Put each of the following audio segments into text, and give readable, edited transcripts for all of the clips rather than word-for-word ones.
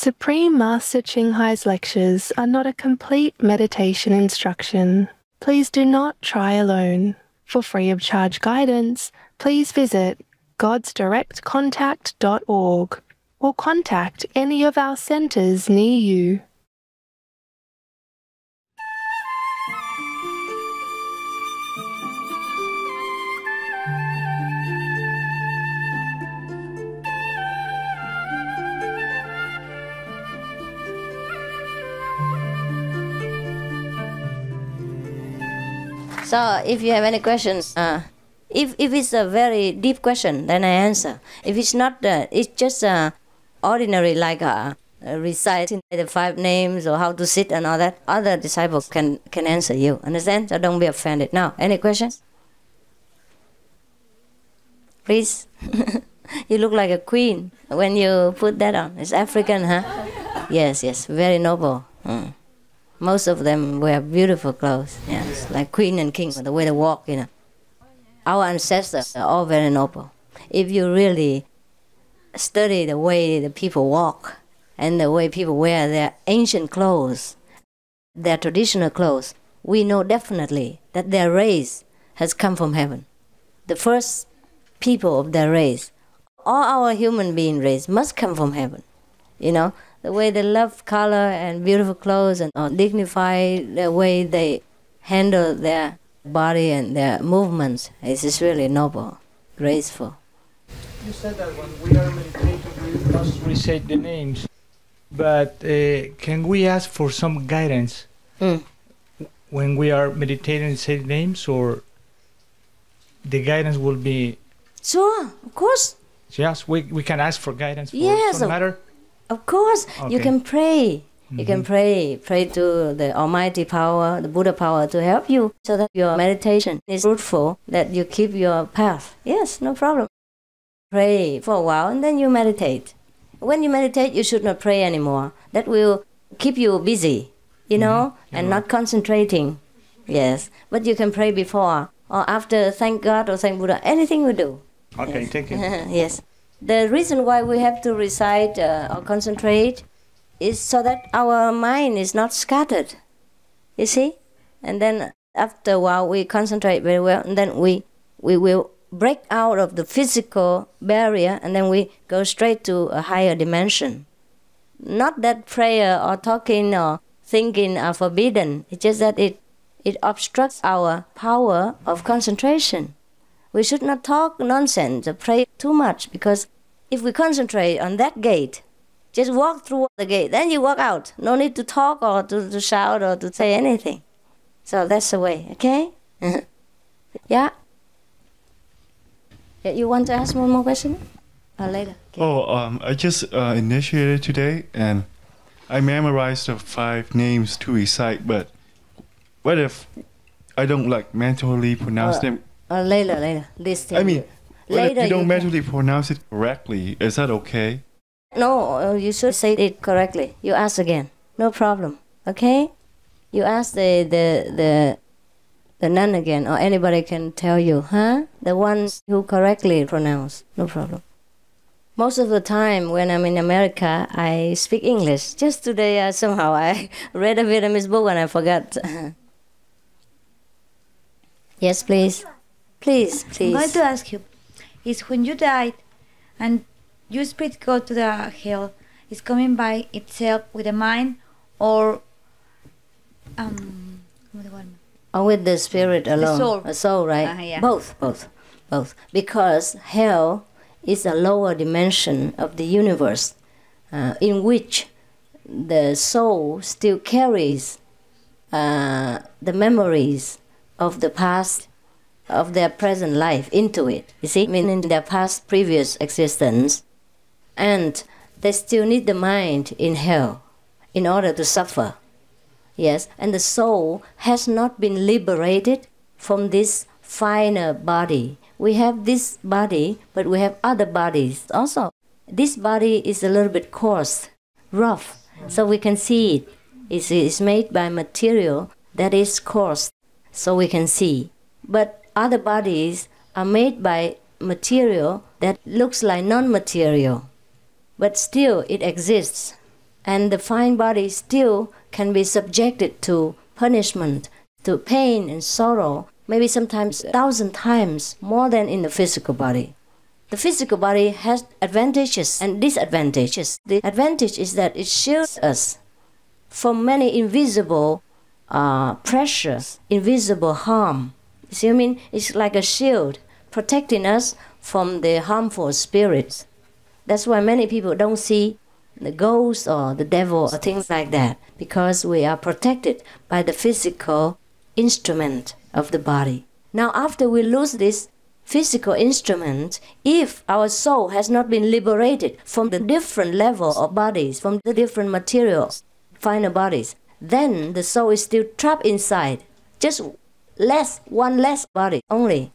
Supreme Master CHINGHAI's lectures are not a complete meditation instruction. Please do not try alone. For free of charge guidance, please visit godsdirectcontact.org or contact any of our centers near you. So, if you have any questions, if it's a very deep question, then I answer. If it's not, it's just ordinary, like reciting the 5 names or how to sit and all that, other disciples can answer you. Understand? So don't be offended. Now, any questions? Please. You look like a queen when you put that on. It's African, huh? Yes, yes, very noble. Most of them wear beautiful clothes, yes, like queen and king, the way they walk, you know. Our ancestors are all very noble. If you really study the way the people walk and the way people wear their ancient clothes, their traditional clothes, we know definitely that their race has come from heaven. The first people of their race, all our human being race must come from heaven, you know. The way they love color and beautiful clothes and dignify the way they handle their body and their movements is really noble, graceful. You said that when we are meditating, we must recite the names. But can we ask for some guidance when we are meditating and say names, or the guidance will be... Sure, of course. Yes, we can ask for guidance for yes, some matter? Of course, okay. You can pray. You can pray to the Almighty power, the Buddha power to help you so that your meditation is fruitful, that you keep your path. Yes, no problem. Pray for a while and then you meditate. When you meditate, you should not pray anymore. That will keep you busy, you know, and not concentrating. Yes, but you can pray before or after, thank God or thank Buddha, anything you do. Okay, yes. thank you. Yes. The reason why we have to recite or concentrate is so that our mind is not scattered, you see? And then after a while we concentrate very well, and then we will break out of the physical barrier, and then we go straight to a higher dimension. Not that prayer or talking or thinking are forbidden, it's just that it obstructs our power of concentration. We should not talk nonsense or pray too much, because if we concentrate on that gate, just walk through the gate, then you walk out. No need to talk or to shout or to say anything. So that's the way, okay? Yeah? You want to ask one more question? Or later? Okay. I just initiated today, and I memorized the 5 names to recite, but what if I don't like mentally pronounce them? Later. Listen. I mean, later if you don't mentally pronounce it correctly, is that okay? No, you should say it correctly. You ask again. No problem. Okay? You ask the nun again, or anybody can tell you, huh? The ones who correctly pronounce. No problem. Most of the time when I'm in America, I speak English. Just today, somehow I read a Vietnamese book and I forgot. Yes, please. Please. I'm going to ask you, is when you died and your spirit go to the hell, is coming by itself with the mind, or with the spirit alone? The soul. A soul, right? Yeah. Both. Because hell is a lower dimension of the universe, in which the soul still carries the memories of the past, of their present life into it, you see, meaning their past previous existence, and they still need the mind in hell in order to suffer. Yes, and the soul has not been liberated from this finer body. We have this body, but we have other bodies also. This body is a little bit coarse, rough, so we can see it. It's made by material that is coarse, so we can see. But other bodies are made by material that looks like non-material, but still it exists. And the fine body still can be subjected to punishment, to pain and sorrow, maybe sometimes 1,000 times more than in the physical body. The physical body has advantages and disadvantages. The advantage is that it shields us from many invisible pressures, invisible harm. You see what I mean? It's like a shield protecting us from the harmful spirits. That's why many people don't see the ghost or the devil or things like that, because we are protected by the physical instrument of the body. Now, after we lose this physical instrument, if our soul has not been liberated from the different level of bodies, from the different materials, finer bodies, then the soul is still trapped inside, just one less body only.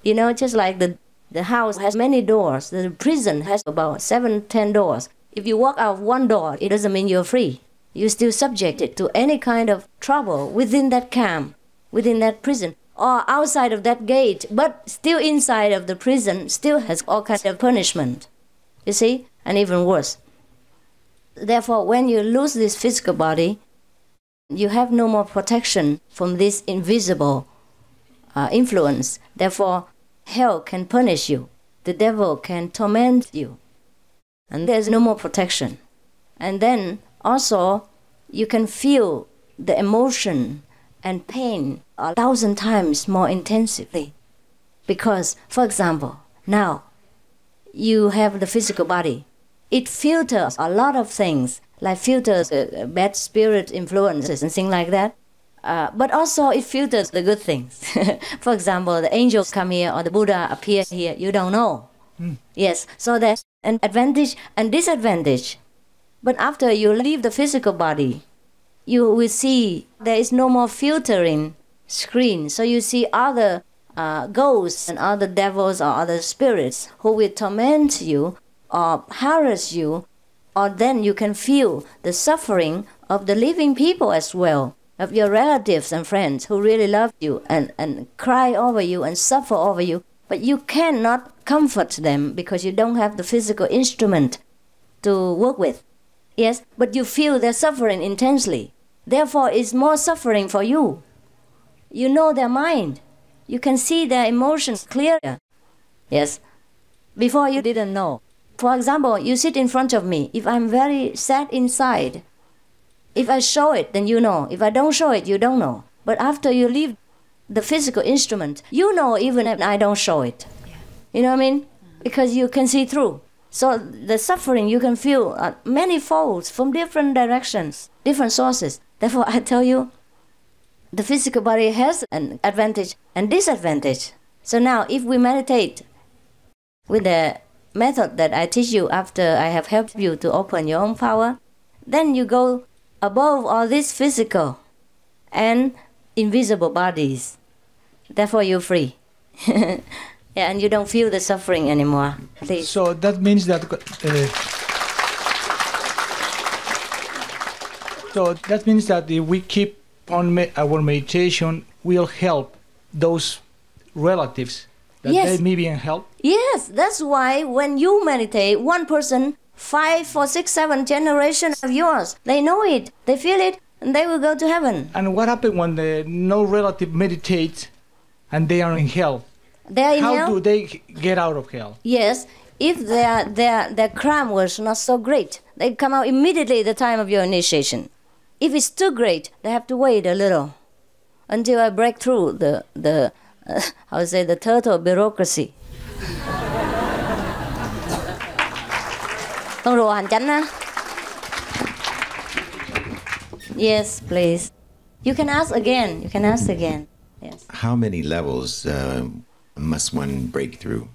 You know, just like the house has many doors, the prison has about 7-10 doors. If you walk out of one door, it doesn't mean you're free. You're still subjected to any kind of trouble within that camp, within that prison, or outside of that gate, but still inside of the prison, still has all kinds of punishment. You see? And even worse. Therefore, when you lose this physical body, you have no more protection from this invisible influence. Therefore, hell can punish you. The devil can torment you. And there's no more protection. And then also, you can feel the emotion and pain 1,000 times more intensively. Because, for example, now you have the physical body. It filters a lot of things, like filters bad spirit influences and things like that. But also it filters the good things. For example, the angels come here or the Buddha appear here, you don't know. Yes, so there's an advantage and disadvantage. But after you leave the physical body, you will see there is no more filtering screen. So you see other ghosts and other devils or other spirits who will torment you or harass you, or then you can feel the suffering of the living people as well, of your relatives and friends who really love you and cry over you and suffer over you. But you cannot comfort them because you don't have the physical instrument to work with. Yes, but you feel their suffering intensely. Therefore, it's more suffering for you. You know their mind. You can see their emotions clearer. Yes, before you didn't know. For example, you sit in front of me. If I'm very sad inside, if I show it, then you know. If I don't show it, you don't know. But after you leave the physical instrument, you know even if I don't show it. You know what I mean? Because you can see through. So the suffering you can feel many folds from different directions, different sources. Therefore, I tell you, the physical body has an advantage and disadvantage. So now, if we meditate with the method that I teach you after I have helped you to open your own power, then you go above all these physical and invisible bodies. Therefore, you're free. Yeah, and you don't feel the suffering anymore. Please. So that means that if we keep on our meditation, will help those relatives that Yes. they may be in help. Yes, that's why when you meditate, one person, 5, 4, 6, 7 generations of yours, they know it, they feel it, and they will go to heaven. And what happens when no relative meditates and they are in hell? They are in How hell? do they get out of hell? Yes, if their crime was not so great, they come out immediately at the time of your initiation. If it's too great, they have to wait a little until I break through the turtle bureaucracy. Con rùa hành chánh á. Yes, please. You can ask again. You can ask again. Yes. How many levels must one break through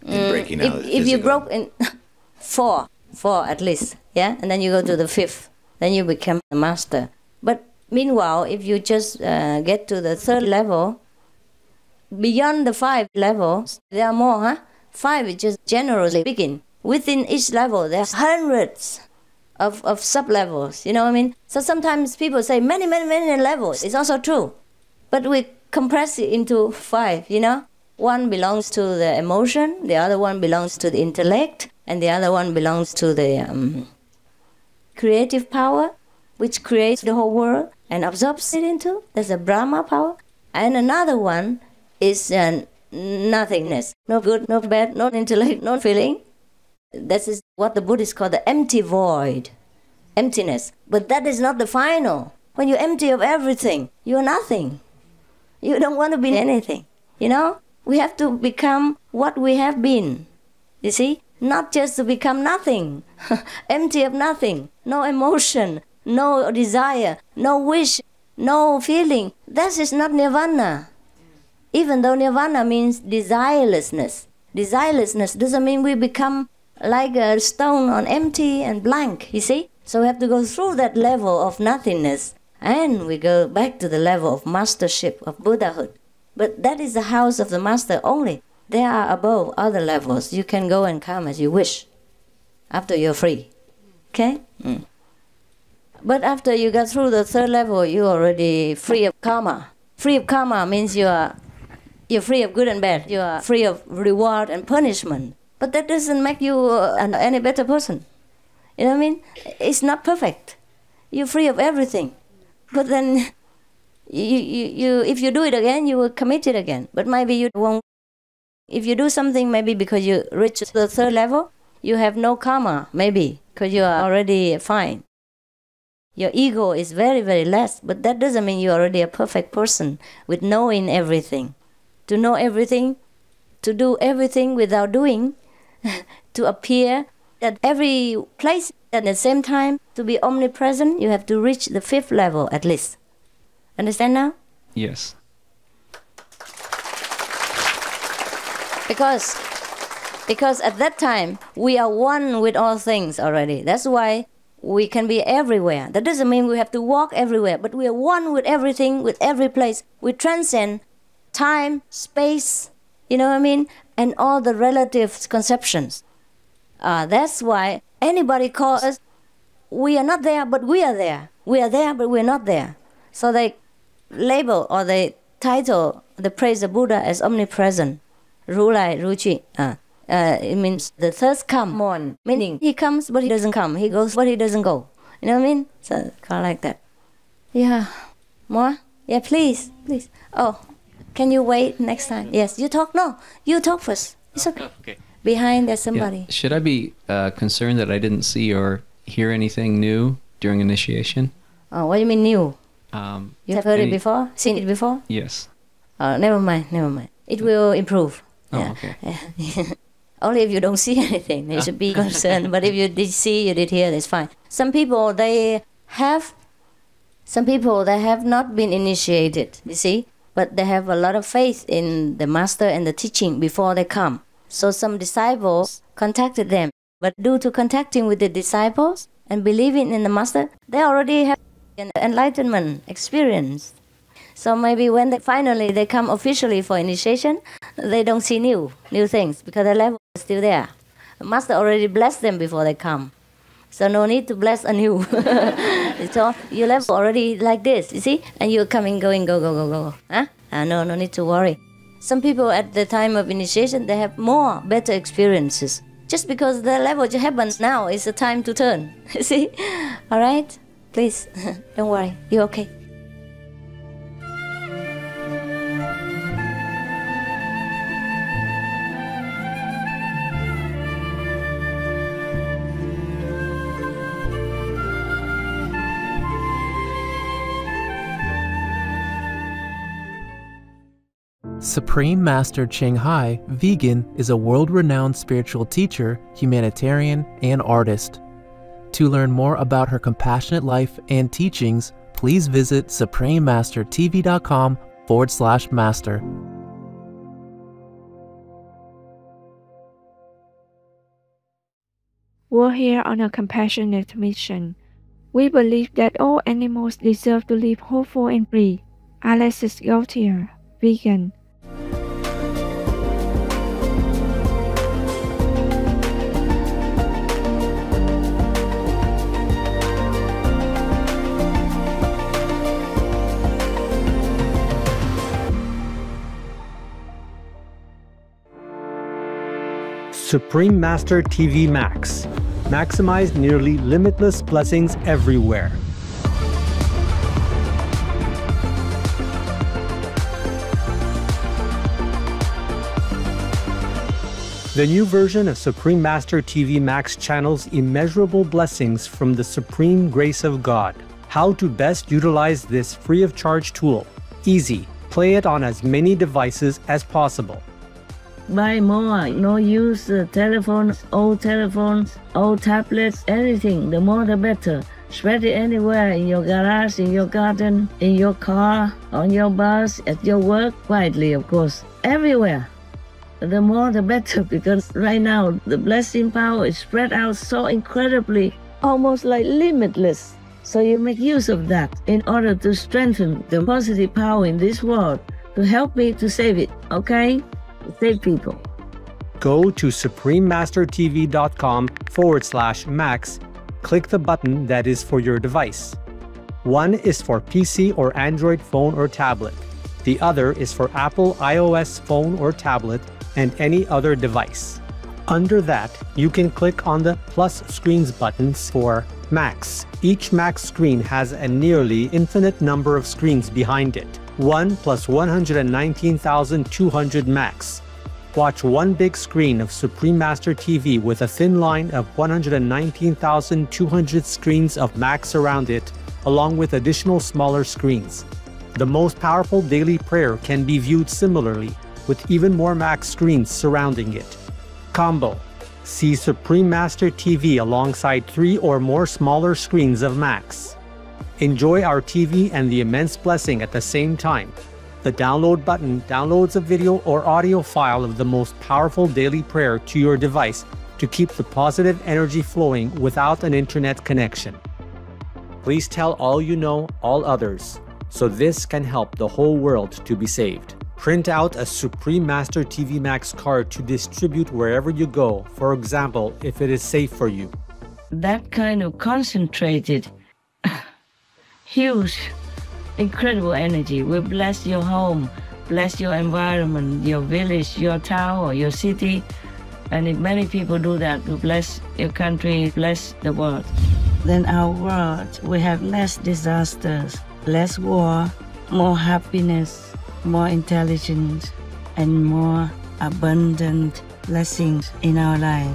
in breaking out? If you broke in four at least, yeah, and then you go to the 5th, then you become a master. But meanwhile, if you just get to the 3rd level, beyond the 5 levels, there are more, huh? 5 is just generally speaking. Within each level, there's hundreds of sub-levels, you know what I mean? So sometimes people say many levels. It's also true. But we compress it into 5, you know? One belongs to the emotion, the other one belongs to the intellect, and the other one belongs to the creative power, which creates the whole world and absorbs it into. There's a Brahma power. And another one is nothingness. No good, no bad, no intellect, no feeling. That is what the Buddhists call the empty void, emptiness. But that is not the final. When you're empty of everything, you're nothing. You don't want to be anything. You know, we have to become what we have been. You see, not just to become nothing, empty of nothing, no emotion, no desire, no wish, no feeling. That is not nirvana. Even though nirvana means desirelessness. Desirelessness doesn't mean we become like a stone on empty and blank, you see? So we have to go through that level of nothingness, and we go back to the level of mastership, of Buddhahood. But that is the house of the master only. There are above other levels. You can go and come as you wish after you're free. Okay? But after you got through the third level, you're already free of karma. Free of karma means you're free of good and bad. You are free of reward and punishment. But that doesn't make you any better person. You know what I mean? It's not perfect. You're free of everything. But then, if you do it again, you will commit it again. But maybe you won't. If you do something, maybe because you reach the third level, you have no karma, maybe, because you are already fine. Your ego is very, very less, but that doesn't mean you're already a perfect person with knowing everything. To know everything, to do everything without doing, to appear at every place at the same time, to be omnipresent, you have to reach the fifth level at least. Understand now? Yes. Because at that time, we are one with all things already. That's why we can be everywhere. That doesn't mean we have to walk everywhere, but we are one with everything, with every place. We transcend time, space, you know what I mean? And all the relative conceptions. That's why anybody calls us, we are not there, but we are there. We are there, but we're not there. So they label or they title the praise of Buddha as omnipresent. Ru Lai, Ru Chi. It means the third come on. Meaning he comes, but he doesn't come. He goes, but he doesn't go. You know what I mean? So kind of like that. Yeah. More? Yeah, please. Please. Oh, can you wait next time? Yes. You talk? No. You talk first. It's okay. Okay. Behind there's somebody. Yeah. Should I be concerned that I didn't see or hear anything new during initiation? Oh, what do you mean new? You have heard it before? Seen it before? Yes. Never mind. Never mind. It will improve. Oh, Yeah. okay. Only if you don't see anything, you should be concerned. But if you did see, you did hear, that's fine. Some people, they have not been initiated, you see, but they have a lot of faith in the master and the teaching before they come. So some disciples contacted them, but due to contacting with the disciples and believing in the master, they already have an enlightenment experience. So maybe when they come officially for initiation, they don't see new things because the level is still there. The master already blessed them before they come. So no need to bless anew. So your level already like this, you see? And you're coming, going, go. Huh? No need to worry. Some people at the time of initiation, they have better experiences. Just because the level happens now is the time to turn. You see? All right? Please, don't worry. You're okay. Supreme Master CHINGHAI, vegan, is a world-renowned spiritual teacher, humanitarian, and artist. To learn more about her compassionate life and teachings, please visit suprememastertv.com/master. We're here on a compassionate mission. We believe that all animals deserve to live hopeful and free. Alexis Gautier, vegan. Supreme Master TV Max, maximize nearly limitless blessings everywhere. The new version of Supreme Master TV Max channels immeasurable blessings from the supreme grace of God. How to best utilize this free of charge tool. Easy. Play it on as many devices as possible. Buy more, no use telephones, old tablets, anything, the more the better. Spread it anywhere, in your garage, in your garden, in your car, on your bus, at your work, quietly of course, everywhere. The more the better, because right now the blessing power is spread out so incredibly, almost like limitless. So you make use of that in order to strengthen the positive power in this world, to help me to save it, okay? Save people. Go to suprememastertv.com/max, click the button that is for your device. One is for PC or Android phone or tablet. The other is for Apple iOS phone or tablet and any other device. Under that, you can click on the plus screens buttons for Max. Each Max screen has a nearly infinite number of screens behind it. 1 plus 119,200 Max. Watch one big screen of Supreme Master TV with a thin line of 119,200 screens of Max around it, along with additional smaller screens. The most powerful daily prayer can be viewed similarly, with even more Max screens surrounding it. Combo. See Supreme Master TV alongside 3 or more smaller screens of Max. Enjoy our TV and the immense blessing at the same time. The download button downloads a video or audio file of the most powerful daily prayer to your device to keep the positive energy flowing without an internet connection. Please tell all you know, all others, so this can help the whole world to be saved. Print out a Supreme Master TV Max card to distribute wherever you go, for example, if it is safe for you. That kind of concentrated, huge, incredible energy will bless your home, bless your environment, your village, your town, or your city. And if many people do that, will bless your country, bless the world. Then our world will have less disasters, less war, more happiness, more intelligence, and more abundant blessings in our life.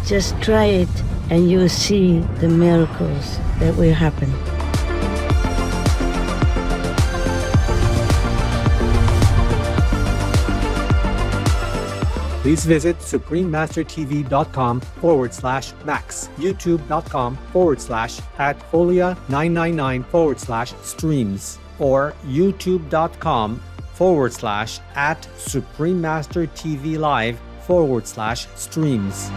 Just try it and you'll see the miracles that will happen. Please visit suprememastertv.com/max, youtube.com/@folia999/streams, or youtube.com/@suprememastertvlive/streams.